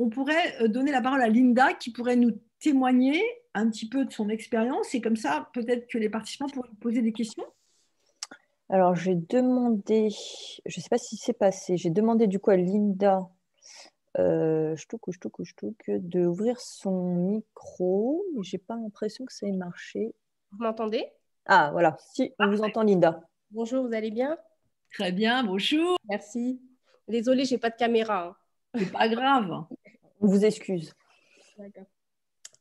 on pourrait donner la parole à Linda qui pourrait nous témoigner un petit peu de son expérience et comme ça, peut-être que les participants pourraient nous poser des questions. Alors, j'ai demandé, je ne sais pas si c'est passé, j'ai demandé du coup à Linda d'ouvrir son micro. J'ai pas l'impression que ça ait marché. Vous m'entendez? Ah, voilà, si, on vous entend, Linda. Bonjour, vous allez bien? Très bien, bonjour. Merci. Désolée, j'ai pas de caméra, hein. C'est pas grave. On vous excuse. D'accord.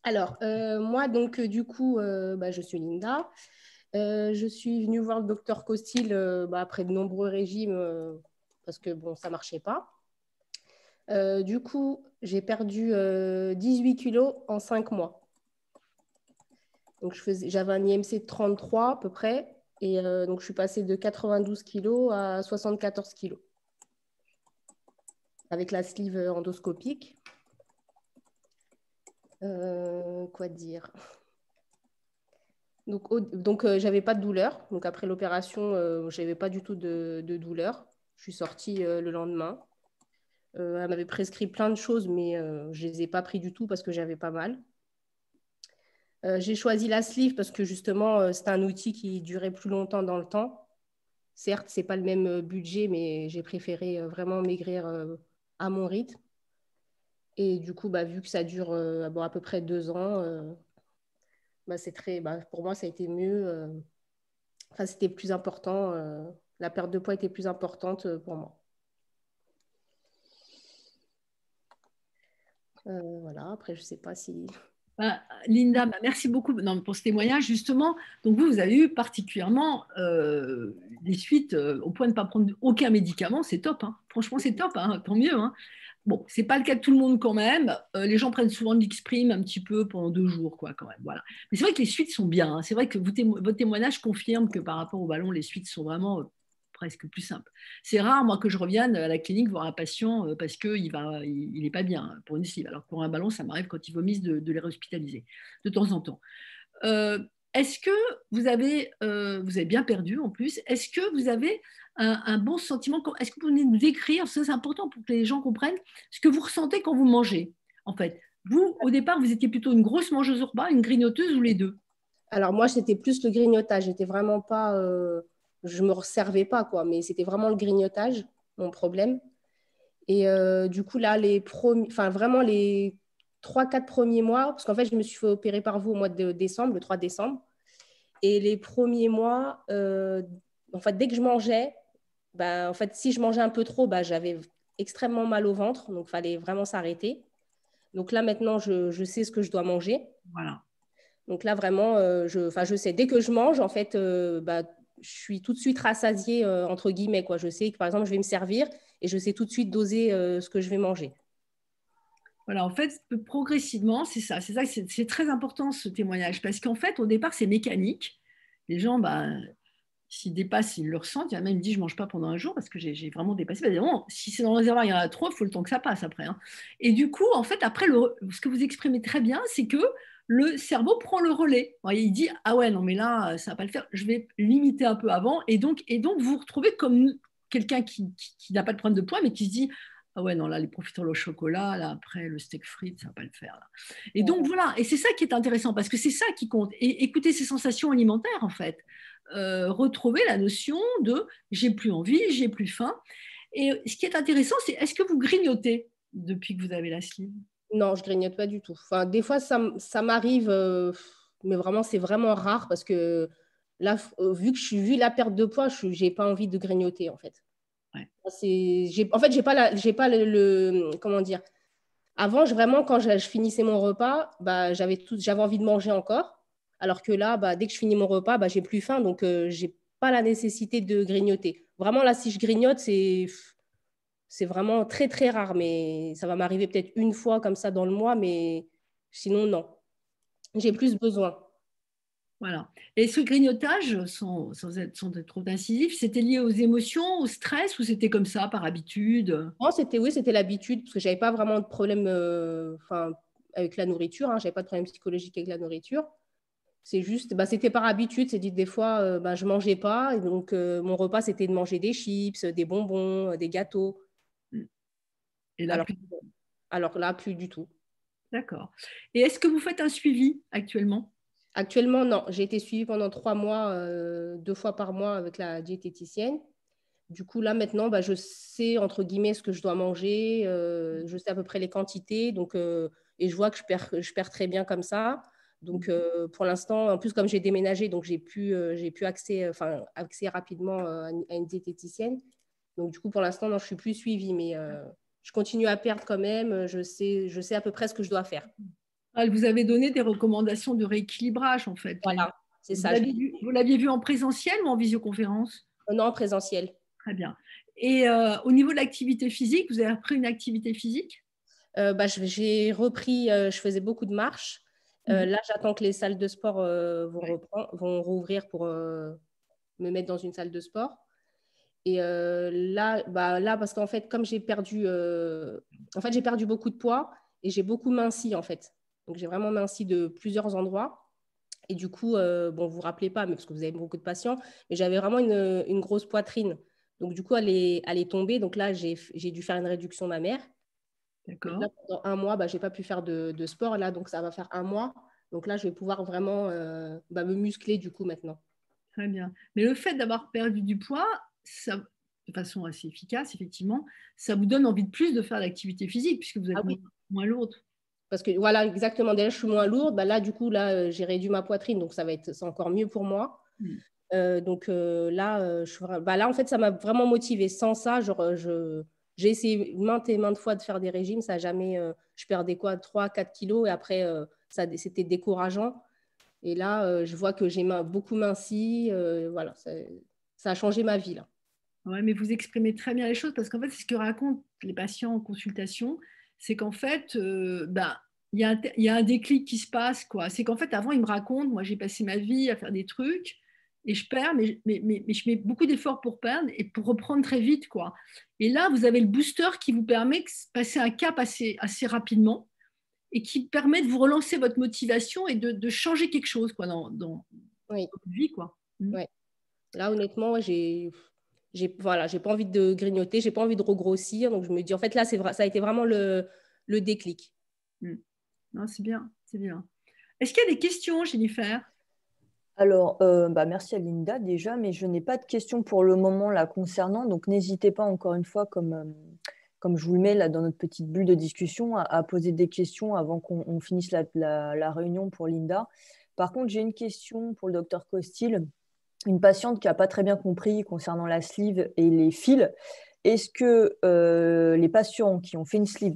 Alors, moi, donc, du coup, je suis Linda. Je suis venue voir le docteur Costil après de nombreux régimes parce que, bon, ça marchait pas. Du coup, j'ai perdu 18 kilos en 5 mois. Donc, j'avais un IMC de 33 à peu près. Et donc, je suis passée de 92 kilos à 74 kilos avec la sleeve endoscopique. Quoi dire? Donc j'avais pas de douleur. Donc, après l'opération, je n'avais pas du tout de douleur. Je suis sortie le lendemain. Elle m'avait prescrit plein de choses, mais je ne les ai pas pris du tout parce que j'avais pas mal. J'ai choisi la sleeve parce que justement, c'est un outil qui durait plus longtemps dans le temps. Certes, ce n'est pas le même budget, mais j'ai préféré vraiment maigrir à mon rythme. Et du coup, vu que ça dure à peu près 2 ans, pour moi, ça a été mieux. Enfin, c'était plus important. La perte de poids était plus importante pour moi. Voilà, après, je ne sais pas si... Linda, merci beaucoup pour ce témoignage. Justement, donc vous avez eu particulièrement des suites au point de ne pas prendre aucun médicament. C'est top, hein. Franchement, c'est top, hein. Tant mieux, hein. Bon, c'est pas le cas de tout le monde quand même. Les gens prennent souvent de l'Xprime un petit peu pendant 2 jours, quoi, quand même. Voilà. Mais c'est vrai que les suites sont bien, hein. C'est vrai que votre témoignage confirme que par rapport au ballon, les suites sont vraiment presque plus simples. C'est rare, moi, que je revienne à la clinique voir un patient parce qu'il n'est pas bien pour une sleeve. Alors pour un ballon, ça m'arrive quand ils vomissent de les réhospitaliser de temps en temps. Est-ce que vous avez bien perdu en plus, est-ce que vous avez un bon sentiment, est-ce que vous pouvez nous décrire, ça c'est important pour que les gens comprennent, ce que vous ressentez quand vous mangez, en fait. Vous, au départ, vous étiez plutôt une grosse mangeuse au repas, une grignoteuse ou les deux? Alors moi, c'était plus le grignotage. J'étais vraiment pas... je me resservais pas, quoi. Mais c'était vraiment le grignotage, mon problème. Et du coup, là, vraiment les 3-4 premiers mois, parce qu'en fait, je me suis fait opérer par vous au mois de décembre, le 3 décembre. Et les premiers mois, en fait, dès que je mangeais, en fait, si je mangeais un peu trop, j'avais extrêmement mal au ventre. Donc, il fallait vraiment s'arrêter. Donc là, maintenant, je sais ce que je dois manger. Voilà. Donc là, vraiment, je sais, dès que je mange, en fait, je suis tout de suite rassasiée, entre guillemets, quoi. Je sais que, par exemple, je vais me servir et je sais tout de suite doser ce que je vais manger. Voilà, en fait, progressivement, c'est très important ce témoignage, parce qu'en fait, au départ, c'est mécanique. Les gens, s'ils dépassent, ils le ressentent. Il y en a même qui me dit, je ne mange pas pendant un jour parce que j'ai vraiment dépassé. Bon, si c'est dans le réservoir, il y en a trop, il faut le temps que ça passe après, hein. Et du coup, en fait, après, ce que vous exprimez très bien, c'est que le cerveau prend le relais. Il dit, ah ouais, non, mais là, ça ne va pas le faire. Je vais limiter un peu avant. Et donc vous vous retrouvez comme quelqu'un qui n'a pas de problème de poids, mais qui se dit, ah ouais, non, là, les profiteroles au chocolat, là, après, le steak frites, ça ne va pas le faire, là. Et donc, voilà. Et c'est ça qui est intéressant, parce que c'est ça qui compte. Et écoutez ces sensations alimentaires, en fait. Retrouver la notion de j'ai plus envie, j'ai plus faim. Et ce qui est intéressant, c'est est-ce que vous grignotez depuis que vous avez la sleeve? Non, je grignote pas du tout. Enfin, des fois, ça m'arrive, mais vraiment, c'est vraiment rare parce que là, vu la perte de poids, j'ai pas envie de grignoter, en fait. Ouais. En fait, j'ai pas comment dire. Avant, vraiment, quand je finissais mon repas, j'avais envie de manger encore. Alors que là, dès que je finis mon repas, j'ai plus faim, donc j'ai pas la nécessité de grignoter. Vraiment, là, si je grignote, c'est vraiment très, très rare, mais ça va m'arriver peut-être une fois comme ça dans le mois, mais sinon, non. J'ai plus besoin. Voilà. Et ce grignotage, sans être trop incisif, c'était lié aux émotions, au stress, ou c'était comme ça, par habitude? Non, c'était l'habitude, parce que j'avais pas vraiment de problème avec la nourriture, hein, j'avais pas de problème psychologique avec la nourriture. C'est juste, c'était par habitude, c'est dit des fois, je mangeais pas, et donc mon repas, c'était de manger des chips, des bonbons, des gâteaux. Et là, Alors, plus. Alors là, plus du tout. D'accord. Et est-ce que vous faites un suivi actuellement? Actuellement, non. J'ai été suivie pendant 3 mois, 2 fois par mois avec la diététicienne. Du coup, là, maintenant, bah, je sais, entre guillemets, ce que je dois manger. Je sais à peu près les quantités. Donc, et je vois que je perds très bien comme ça. Donc, pour l'instant, en plus, comme j'ai déménagé, donc j'ai pu accès rapidement à une diététicienne. Donc, du coup, pour l'instant, non, je suis plus suivie. Mais je continue à perdre quand même. Je sais à peu près ce que je dois faire. Elle vous avait donné des recommandations de rééquilibrage, en fait. Voilà, c'est Vous ça. l'aviez vu en présentiel ou en visioconférence? Non, en présentiel. Très bien. Et au niveau de l'activité physique, vous avez repris une activité physique? Bah, j'ai repris, je faisais beaucoup de marches. Là, j'attends que les salles de sport vont rouvrir pour me mettre dans une salle de sport. Et là, parce qu'en fait, comme j'ai perdu beaucoup de poids et j'ai beaucoup minci, en fait. Donc, j'ai vraiment minci de plusieurs endroits. Et du coup, bon, vous ne vous rappelez pas, mais parce que vous avez beaucoup de patients, mais j'avais vraiment une grosse poitrine. Donc, du coup, elle est tombée. Donc là, j'ai dû faire une réduction mammaire. Donc D'accord. là, pendant un mois, bah, je n'ai pas pu faire de sport. Là, donc ça va faire un mois. Donc là, je vais pouvoir vraiment me muscler du coup maintenant. Très bien. Mais le fait d'avoir perdu du poids, ça, de façon assez efficace, effectivement, ça vous donne envie de plus de faire l'activité physique puisque vous Ah êtes oui, moins lourde. parce que voilà, exactement. Déjà, je suis moins lourde. Bah, là, du coup, là, j'ai réduit ma poitrine. Donc c'est encore mieux pour moi. Mm. Là, là, en fait, ça m'a vraiment motivée. Sans ça, j'ai essayé maintes et maintes fois de faire des régimes. Ça a jamais, je perdais quoi, 3 4 kilos et après, c'était décourageant. Et là, je vois que j'ai beaucoup minci. Voilà, ça a changé ma vie là. Ouais, mais vous exprimez très bien les choses parce qu'en fait, c'est ce que racontent les patients en consultation, c'est qu'en fait, il y a un déclic qui se passe, quoi. C'est qu'en fait, avant, ils me racontent, moi, j'ai passé ma vie à faire des trucs et je perds, mais je mets beaucoup d'efforts pour perdre et pour reprendre très vite, quoi. Et là, vous avez le booster qui vous permet de passer un cap assez rapidement et qui permet de vous relancer votre motivation et de changer quelque chose, quoi, dans Oui, votre vie, quoi. Mm. ouais. Là, honnêtement, ouais, voilà, j'ai pas envie de grignoter, j'ai pas envie de regrossir. Donc, je me dis, en fait, là, ça a été vraiment le déclic. Mm. Non, c'est bien, c'est bien. Est-ce qu'il y a des questions, Jennifer? Alors, merci à Linda déjà, mais je n'ai pas de questions pour le moment là concernant. Donc, n'hésitez pas encore une fois, comme je vous le mets là dans notre petite bulle de discussion, à poser des questions avant qu'on finisse la réunion pour Linda. Par contre, j'ai une question pour le docteur Costil, une patiente qui n'a pas très bien compris concernant la sleeve et les fils. Est-ce que les patients qui ont fait une sleeve